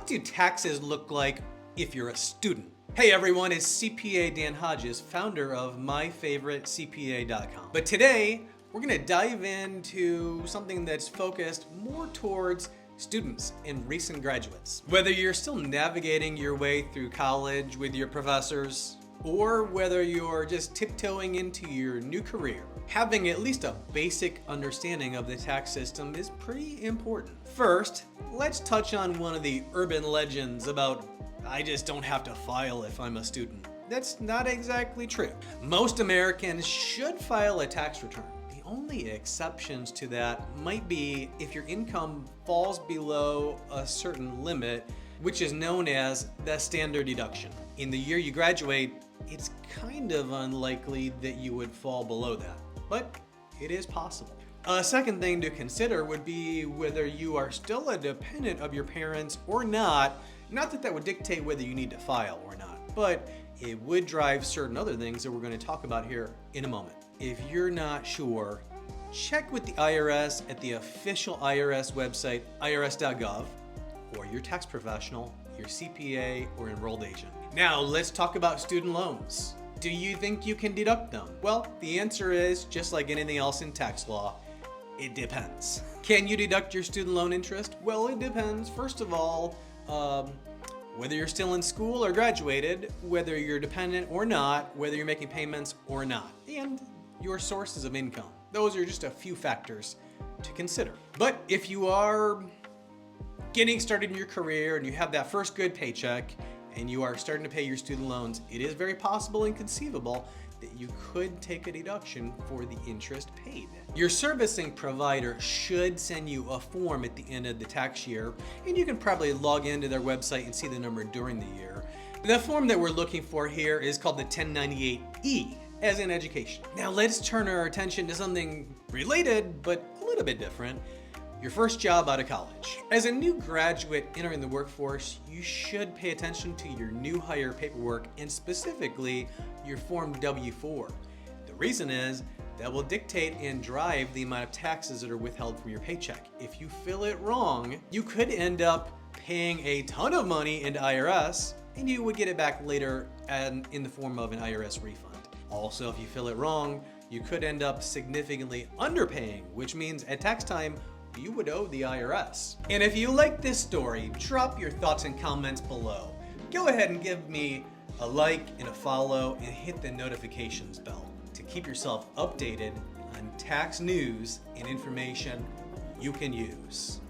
What do taxes look like if you're a student? Hey everyone, it's CPA Dan Hodges, founder of myfavoritecpa.com. But today, we're gonna dive into something that's focused more towards students and recent graduates. Whether you're still navigating your way through college with your professors, or whether you're just tiptoeing into your new career, having at least a basic understanding of the tax system is pretty important. First, let's touch on one of the urban legends about I just don't have to file if I'm a student. That's not exactly true. Most Americans should file a tax return. The only exceptions to that might be if your income falls below a certain limit, which is known as the standard deduction. In the year you graduate, it's kind of unlikely that you would fall below that, but it is possible. A second thing to consider would be whether you are still a dependent of your parents or not. Not that that would dictate whether you need to file or not, but it would drive certain other things that we're going to talk about here in a moment. If you're not sure, check with the IRS at the official IRS website, irs.gov, or your tax professional, your CPA, or enrolled agent. Now, let's talk about student loans. Do you think you can deduct them? Well, the answer is, just like anything else in tax law, it depends. Can you deduct your student loan interest? Well, it depends. First of all, whether you're still in school or graduated, whether you're dependent or not, whether you're making payments or not, and your sources of income. Those are just a few factors to consider. But if you are getting started in your career and you have that first good paycheck and you are starting to pay your student loans, it is very possible and conceivable that you could take a deduction for the interest paid. Your servicing provider should send you a form at the end of the tax year, and you can probably log into their website and see the number during the year. The form that we're looking for here is called the 1098E, as in education. Now let's turn our attention to something related, but a little bit different. Your first job out of college. As a new graduate entering the workforce, you should pay attention to your new hire paperwork and specifically your Form W-4. The reason is that will dictate and drive the amount of taxes that are withheld from your paycheck. If you fill it wrong, you could end up paying a ton of money into IRS and you would get it back later in the form of an IRS refund. Also, if you fill it wrong, you could end up significantly underpaying, which means at tax time, you would owe the IRS. And if you like this story, drop your thoughts and comments below. Go ahead and give me a like and a follow and hit the notifications bell to keep yourself updated on tax news and information you can use.